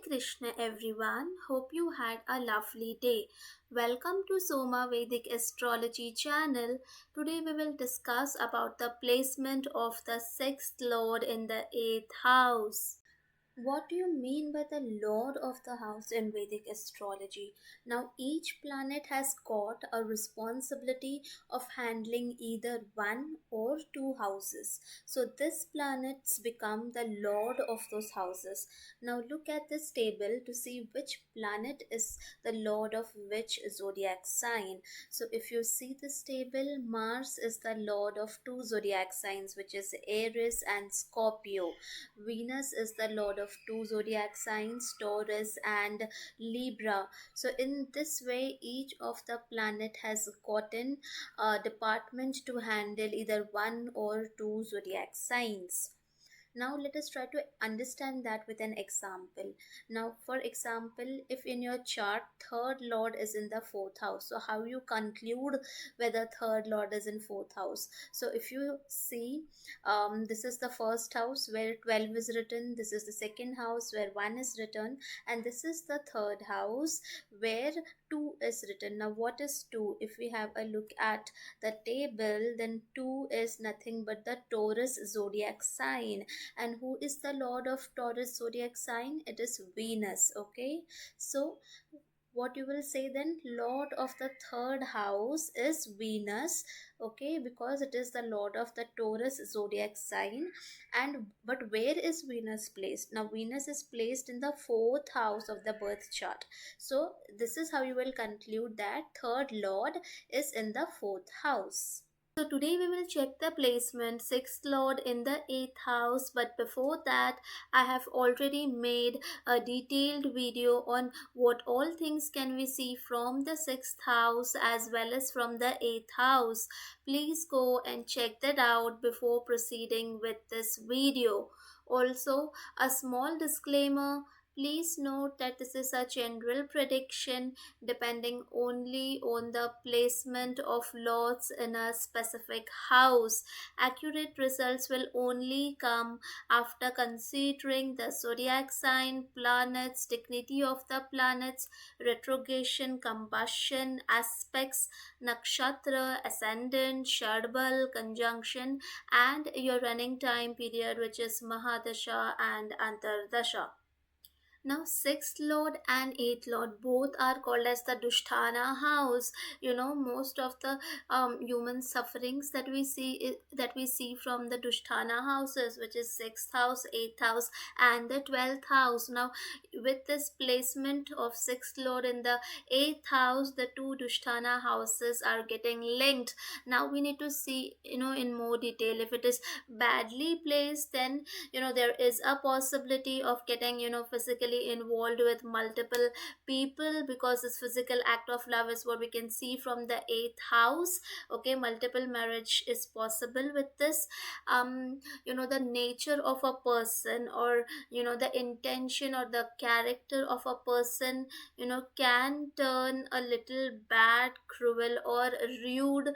Krishna everyone. Hope you had a lovely day. Welcome to Soma Vedic Astrology channel. Today we will discuss about the placement of the sixth lord in the eighth house. What do you mean by the Lord of the House in Vedic astrology? Now, each planet has got a responsibility of handling either one or two houses. So, this planets become the Lord of those houses. Now, look at this table to see which planet is the Lord of which zodiac sign. So, if you see this table, Mars is the Lord of two zodiac signs, which is Aries and Scorpio. Venus is the lord of two zodiac signs, Taurus and Libra. So, in this way, each of the planet has gotten a department to handle either one or two zodiac signs. Now let us try to understand that with an example. Now for example, if in your chart third lord is in the fourth house, so how you conclude whether third lord is in fourth house? So if you see, this is the first house where 12 is written, this is the second house where 1 is written, and this is the third house where 2 is written. Now what is 2? If we have a look at the table, then 2 is nothing but the Taurus zodiac sign. And who is the lord of Taurus zodiac sign? It is Venus. Okay, so what you will say then, lord of the third house is Venus. Okay, because it is the lord of the Taurus zodiac sign. And but where is Venus placed? Now Venus is placed in the fourth house of the birth chart. So this is how you will conclude that third lord is in the fourth house. So today we will check the placement sixth lord in the eighth house, but before that I have already made a detailed video on what all things can we see from the sixth house as well as from the eighth house. Please go and check that out before proceeding with this video. Also, a small disclaimer. Please note that this is a general prediction depending only on the placement of lords in a specific house. Accurate results will only come after considering the zodiac sign, planets, dignity of the planets, retrogression, combustion, aspects, nakshatra, ascendant, sharbal, conjunction, and your running time period, which is Mahadasha and Antardasha. Now, sixth lord and eighth lord both are called as the Dushtana house. Most of the human sufferings that we see from the Dushtana houses, which is sixth house, eighth house, and the 12th house. Now, with this placement of sixth lord in the eighth house, the two Dushtana houses are getting linked. Now, we need to see, in more detail. If it is badly placed, then there is a possibility of getting physically involved with multiple people, because this physical act of love is what we can see from the eighth house. Okay, multiple marriage is possible with this. The nature of a person, or the intention or the character of a person can turn a little bad, cruel, or rude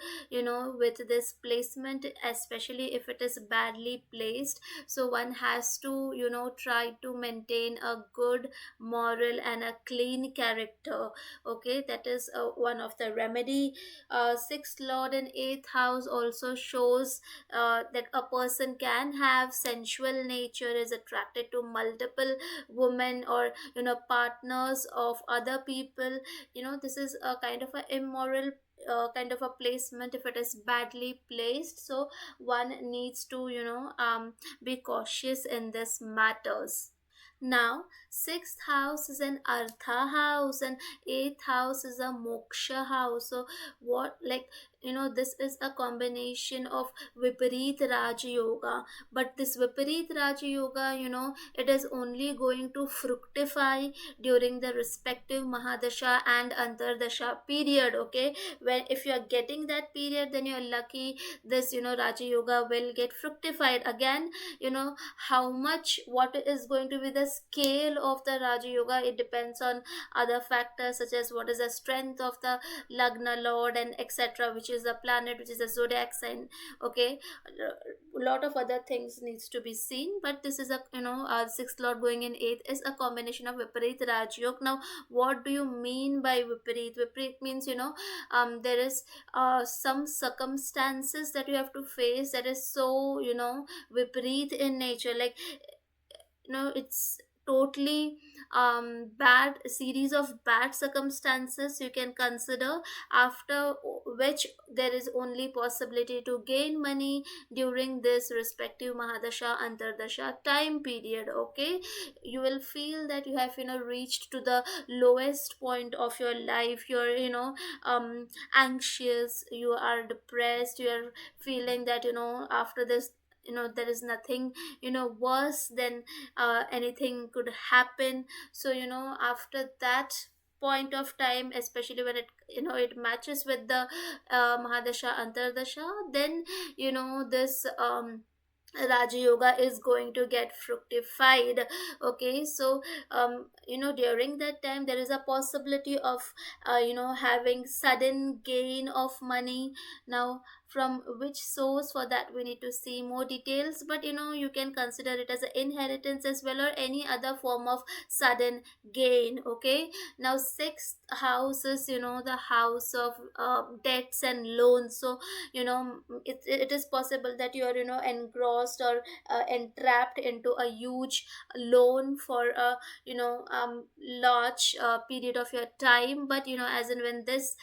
with this placement, especially if it is badly placed. So one has to try to maintain a good moral and a clean character. Okay, that is one of the remedy. Sixth lord in eighth house also shows that a person can have sensual nature, is attracted to multiple women or partners of other people. This is a kind of a immoral kind of a placement if it is badly placed. So one needs to be cautious in this matters. Now, sixth house is an Artha house, and eighth house is a Moksha house. So, what, like, this is a combination of Viparit Raja Yoga. But this Viparit Raja Yoga, it is only going to fructify during the respective Mahadasha and Antardasha period. Okay, when if you are getting that period, then you're lucky. This, Raja Yoga will get fructified again. How much, what is going to be the scale of the Raja Yoga, it depends on other factors such as what is the strength of the Lagna Lord and etc., which which is a planet, which is a zodiac sign. Okay, a lot of other things needs to be seen, but this is a, sixth lord going in eighth is a combination of viparit rajyog. Now what do you mean by viparit? Viparit means, there is some circumstances that you have to face that is so, viparit in nature, like, it's totally bad series of bad circumstances you can consider, after which there is only possibility to gain money during this respective mahadasha antardasha time period. Okay, you will feel that you have, reached to the lowest point of your life. You're, anxious, you are depressed, you are feeling that, after this, there is nothing, worse than anything could happen. So, after that point of time, especially when it matches with the mahadasha antardasha, then, this Raja Yoga is going to get fructified. Okay, so during that time there is a possibility of having sudden gain of money. Now from which source, for that we need to see more details, but you can consider it as an inheritance as well, or any other form of sudden gain. Okay, now sixth house is, the house of debts and loans. So, it is possible that you are, engrossed or entrapped into a huge loan for a, large period of your time. But as and when this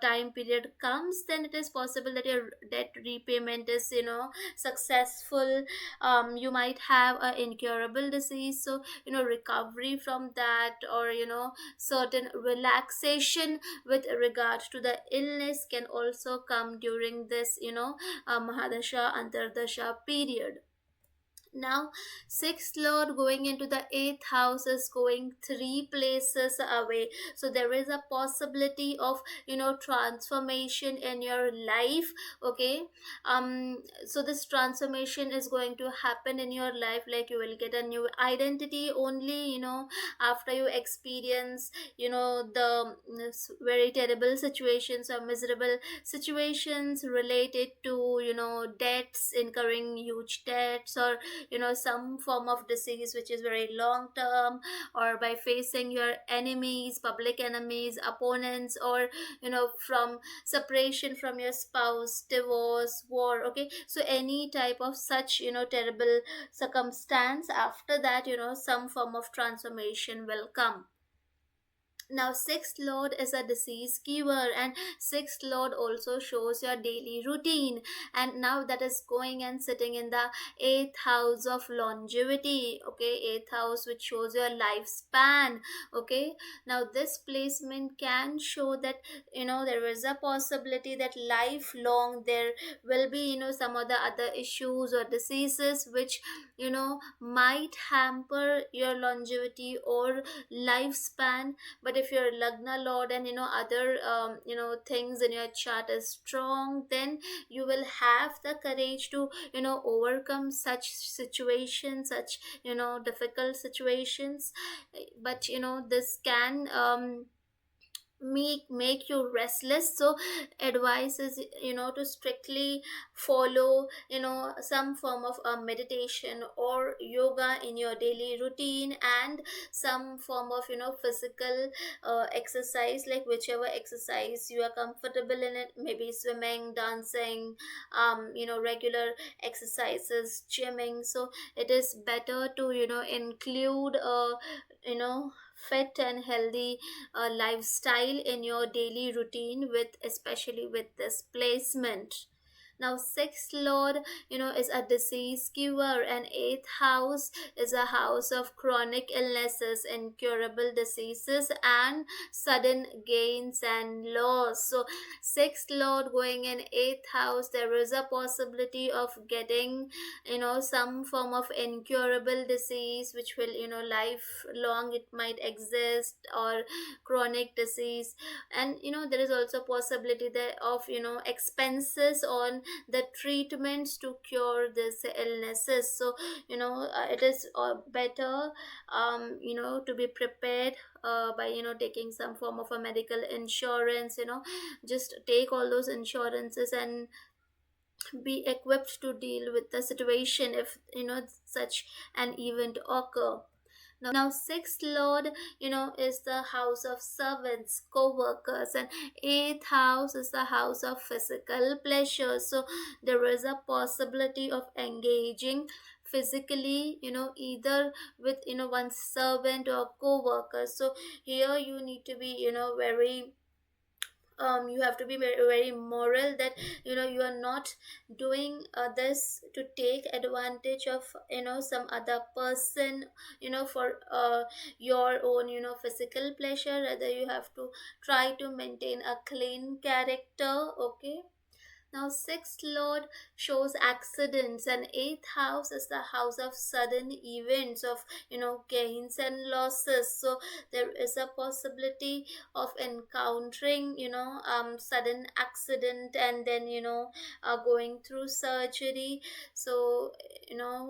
time period comes, then it is possible that your debt repayment is, successful. You might have a incurable disease, so recovery from that, or certain relaxation with regard to the illness can also come during this, mahadasha antardasha period. Now sixth lord going into the eighth house is going three places away, so there is a possibility of, transformation in your life. Okay, so this transformation is going to happen in your life, like you will get a new identity only, after you experience, the very terrible situations or miserable situations related to, debts, incurring huge debts, or some form of disease which is very long term, or by facing your enemies, public enemies, opponents, or from separation from your spouse, divorce, war. Okay, so any type of such, terrible circumstance, after that, some form of transformation will come. Now sixth lord is a disease giver, and sixth lord also shows your daily routine, and now that is going and sitting in the eighth house of longevity. Okay, eighth house which shows your lifespan. Okay, now this placement can show that, there is a possibility that lifelong there will be, some of the other issues or diseases which, might hamper your longevity or lifespan. But if your lagna lord and, other things in your chart is strong, then you will have the courage to, overcome such situations, such, difficult situations. But this can make you restless. So advice is, to strictly follow, some form of meditation or yoga in your daily routine, and some form of, physical exercise, like whichever exercise you are comfortable in it, maybe swimming, dancing, regular exercises, gymming. So it is better to, include you know fit and healthy lifestyle in your daily routine, with especially with this placement. Now sixth lord, is a disease giver, and eighth house is a house of chronic illnesses, incurable diseases, and sudden gains and loss. So sixth lord going in eighth house, there is a possibility of getting, some form of incurable disease which will, lifelong it might exist, or chronic disease. And there is also possibility that of, expenses on the treatments to cure these illnesses. So it is better to be prepared by taking some form of a medical insurance. Just take all those insurances and be equipped to deal with the situation if such an event occur. Now sixth lord is the house of servants, co-workers, and eighth house is the house of physical pleasure. So there is a possibility of engaging physically, either with one's servant or co-worker. So here you need to be very you have to be very, very moral, that you are not doing this to take advantage of some other person for your own physical pleasure. Rather, you have to try to maintain a clean character. Okay. Now, sixth lord shows accidents, and eighth house is the house of sudden events, of gains and losses. So there is a possibility of encountering sudden accident, and then going through surgery. So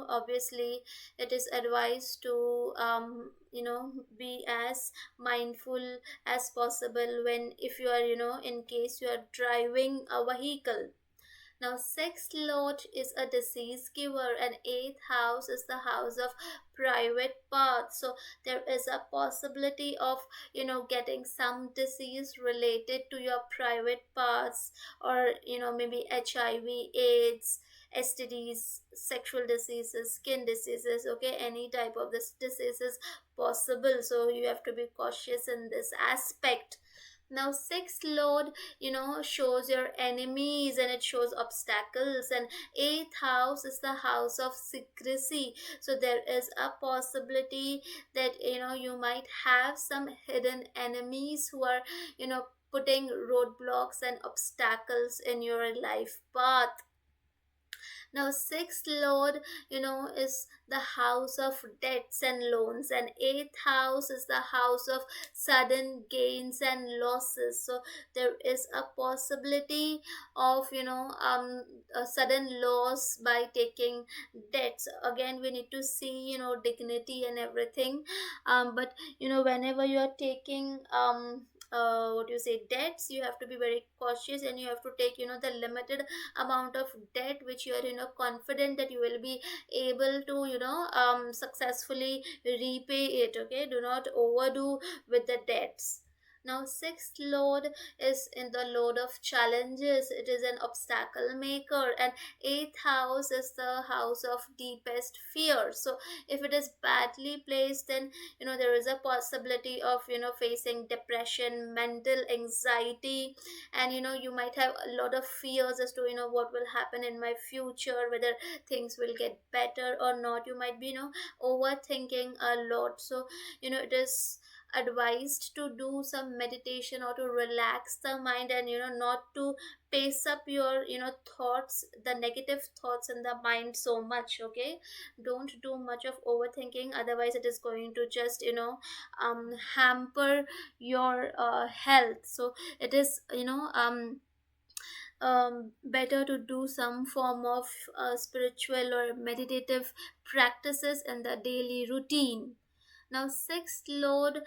obviously it is advised to be as mindful as possible when, if you are in case you are driving a vehicle. Now, sixth lord is a disease giver, and eighth house is the house of private parts. So there is a possibility of getting some disease related to your private parts, or maybe HIV, AIDS, STDs, sexual diseases, skin diseases. Okay, any type of this disease is possible. So you have to be cautious in this aspect. Now sixth lord shows your enemies, and it shows obstacles, and eighth house is the house of secrecy. So there is a possibility that you might have some hidden enemies who are putting roadblocks and obstacles in your life path. Now, sixth lord, is the house of debts and loans, and eighth house is the house of sudden gains and losses. So there is a possibility of a sudden loss by taking debts. Again, we need to see dignity and everything. But whenever you are taking what you say debts, you have to be very cautious, and you have to take the limited amount of debt which you are confident that you will be able to successfully repay it. Okay, do not overdo with the debts. Now sixth lord is in the lord of challenges. It is an obstacle maker, and eighth house is the house of deepest fear. So if it is badly placed, then there is a possibility of facing depression, mental anxiety, and you might have a lot of fears as to what will happen in my future, whether things will get better or not. You might be overthinking a lot. So it is advised to do some meditation or to relax the mind, and not to pace up your thoughts, the negative thoughts in the mind so much. Okay, don't do much of overthinking, otherwise it is going to just hamper your health. So it is better to do some form of spiritual or meditative practices in the daily routine. Now, sixth lord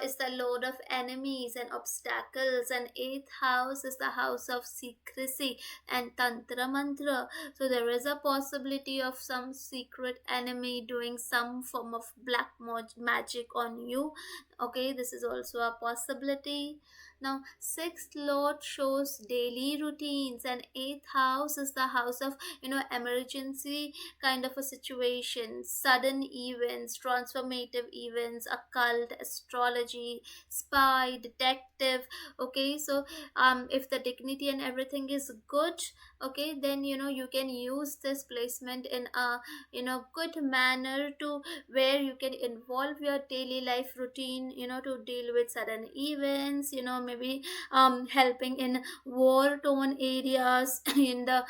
is the lord of enemies and obstacles, and eighth house is the house of secrecy and tantra mantra. So there is a possibility of some secret enemy doing some form of black magic on you. Okay, this is also a possibility. Now, sixth lord shows daily routines, and eighth house is the house of emergency kind of a situation, sudden events, transformative events, occult, astrology, spy, detective. Okay, so if the dignity and everything is good, okay, then you can use this placement in a good manner, to where you can involve your daily life routine to deal with sudden events, maybe helping in war torn areas in the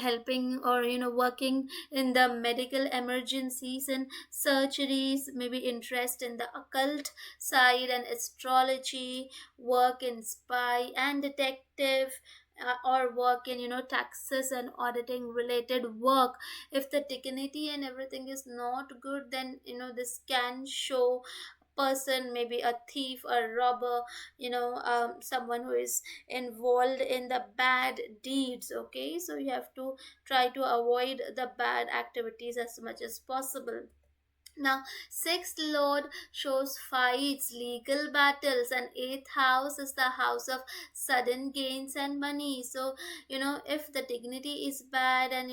helping, or working in the medical emergencies and surgeries, maybe interest in the occult side and astrology, work in spy and detective, or work in taxes and auditing related work. If the dignity and everything is not good, then this can show person, maybe a thief, a robber, someone who is involved in the bad deeds. Okay, so you have to try to avoid the bad activities as much as possible. Now, sixth lord shows fights, legal battles, and eighth house is the house of sudden gains and money. So, if the dignity is bad, and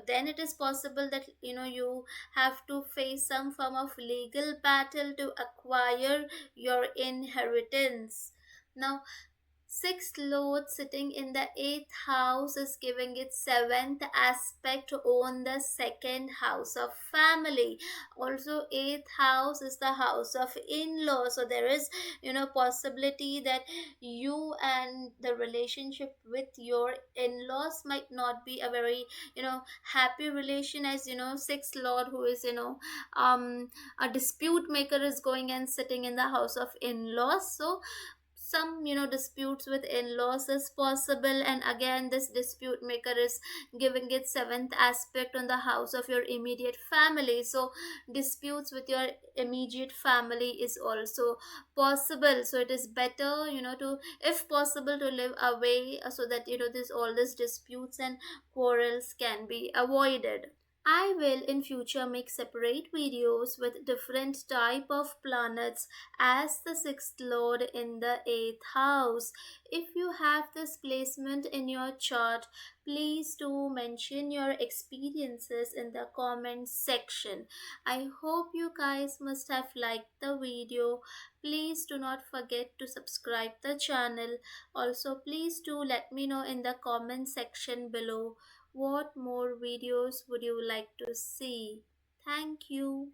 then it is possible that you have to face some form of legal battle to acquire your inheritance. Now, sixth lord sitting in the eighth house is giving its seventh aspect on the second house of family. Also, eighth house is the house of in-law. So there is, possibility that you and the relationship with your in-laws might not be a very, happy relation, as sixth lord, who is, a dispute maker, is going and sitting in the house of in-laws. So some disputes with in-laws is possible, and again this dispute maker is giving it seventh aspect on the house of your immediate family. So disputes with your immediate family is also possible. So it is better, to, if possible, to live away, so that this all these disputes and quarrels can be avoided. I will in future make separate videos with different type of planets as the sixth lord in the eighth house. If you have this placement in your chart, please do mention your experiences in the comment section. I hope you guys must have liked the video. Please do not forget to subscribe the channel. Also, please do let me know in the comment section below what more videos would you like to see. Thank you.